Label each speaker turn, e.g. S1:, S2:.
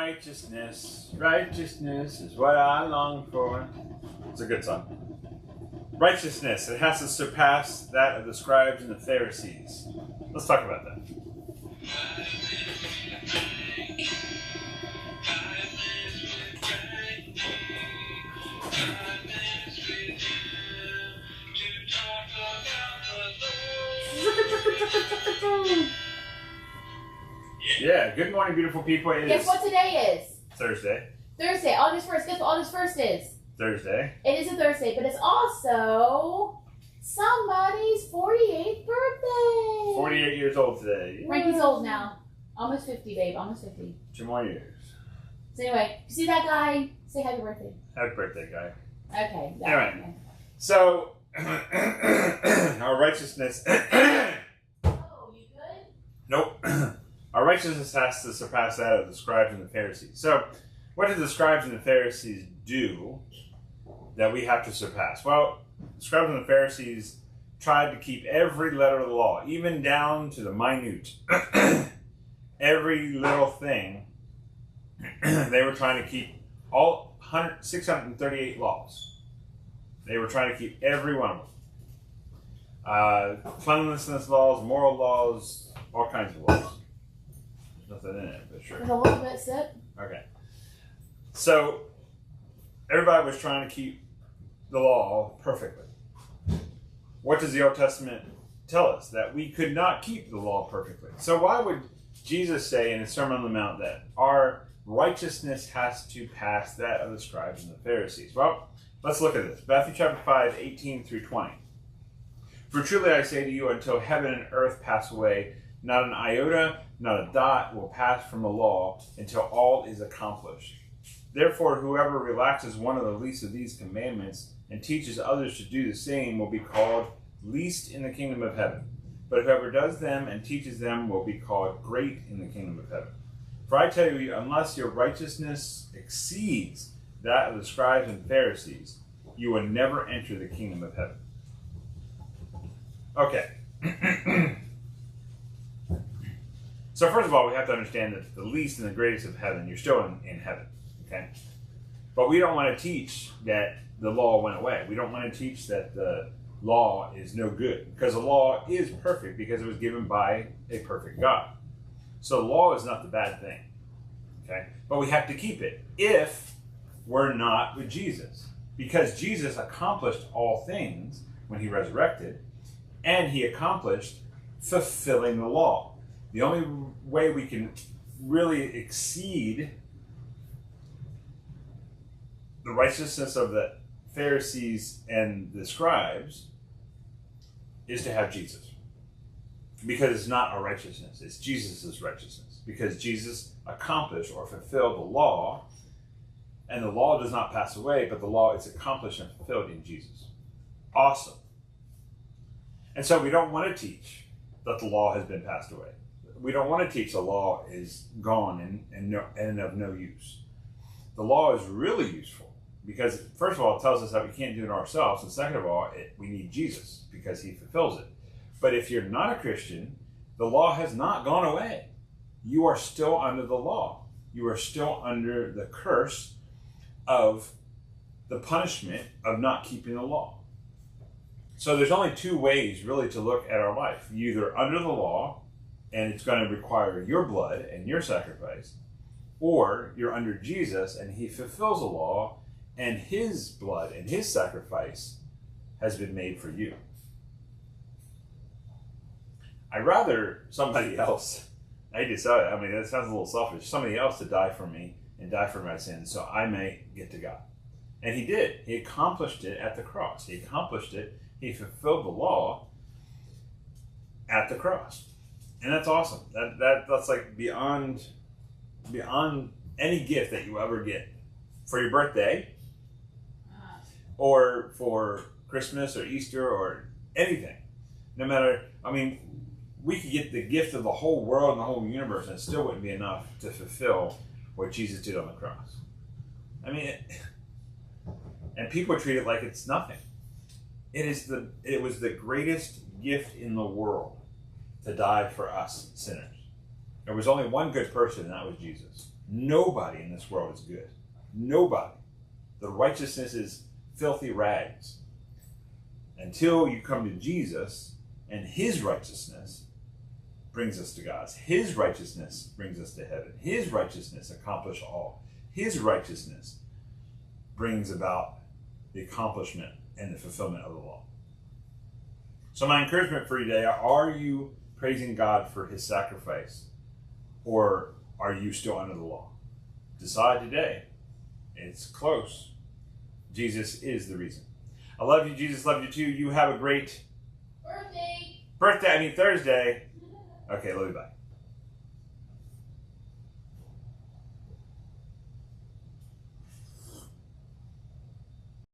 S1: righteousness, righteousness is what I long for. It's a good song. Righteousness, it has to surpass that of the scribes and the Pharisees. Let's talk about that. Yeah, good morning, beautiful people.
S2: Guess what today is?
S1: Thursday.
S2: Thursday, August 1st. Guess what August 1st is?
S1: Thursday.
S2: It is a Thursday, but it's also somebody's 48th birthday.
S1: 48 years old today.
S2: Frankie's old now. Almost 50, babe. Almost 50.
S1: 2 more years.
S2: So anyway, you see that guy? Say happy birthday.
S1: Happy birthday, guy.
S2: Okay.
S1: Anyway, so our righteousness.
S2: Oh, you good?
S1: Nope. Our righteousness has to surpass that of the scribes and the Pharisees. So, what did the scribes and the Pharisees do that we have to surpass? Well, the scribes and the Pharisees tried to keep every letter of the law, even down to the minute. Every little thing. They were trying to keep all 638 laws. They were trying to keep every one of them. Cleanliness laws, moral laws, all kinds of laws. There's nothing in it, but sure.
S2: There's a little bit, sip.
S1: Okay. So, everybody was trying to keep the law perfectly. What does the Old Testament tell us? That we could not keep the law perfectly. So why would Jesus say in his Sermon on the Mount that our righteousness has to pass that of the scribes and the Pharisees? Well, let's look at this. Matthew chapter 5, 18 through 20. For truly I say to you, until heaven and earth pass away, not an iota, not a dot will pass from the law until all is accomplished. Therefore, whoever relaxes one of the least of these commandments and teaches others to do the same will be called least in the kingdom of heaven. But whoever does them and teaches them will be called great in the kingdom of heaven. For I tell you, unless your righteousness exceeds that of the scribes and Pharisees, you will never enter the kingdom of heaven. Okay. So first of all, we have to understand that the least and the greatest of heaven, you're still in heaven. Okay? But we don't want to teach that the law went away. We don't want to teach that the law is no good. Because the law is perfect because it was given by a perfect God. So the law is not the bad thing. Okay? But we have to keep it if we're not with Jesus. Because Jesus accomplished all things when he resurrected. And he accomplished fulfilling the law. The only way we can really exceed the righteousness of the Pharisees and the scribes is to have Jesus. Because it's not our righteousness, it's Jesus' righteousness. Because Jesus accomplished or fulfilled the law, and the law does not pass away, but the law is accomplished and fulfilled in Jesus. Awesome. And so we don't want to teach that the law has been passed away. We don't want to teach the law is gone and of no use. The law is really useful because, first of all, it tells us that we can't do it ourselves, and second of all, we need Jesus because he fulfills it. But if you're not a Christian, the law has not gone away. You are still under the law. You are still under the curse of the punishment of not keeping the law. So there's only two ways really to look at our life. You're either under the law, and it's going to require your blood and your sacrifice, or you're under Jesus and he fulfills the law and his blood and his sacrifice has been made for you. I'd rather somebody else, I hate to say it, I mean, that sounds a little selfish, somebody else to die for me and die for my sins so I may get to God. And he did. He accomplished it at the cross. He accomplished it. He fulfilled the law at the cross. And that's awesome. That's like beyond any gift that you ever get for your birthday or for Christmas or Easter or anything. No matter, I mean, we could get the gift of the whole world and the whole universe and it still wouldn't be enough to fulfill what Jesus did on the cross. I mean, and people treat it like it's nothing. It was the greatest gift in the world to die for us sinners. There was only one good person, and that was Jesus. Nobody in this world is good. Nobody. The righteousness is filthy rags. Until you come to Jesus and his righteousness brings us to God. His righteousness brings us to heaven. His righteousness accomplishes all. His righteousness brings about the accomplishment and the fulfillment of the law. So my encouragement for you today, are you praising God for his sacrifice, or are you still under the law? Decide today. It's close. Jesus is the reason. I love you. Jesus loves you too. You have a great Thursday. Okay, love you. Bye.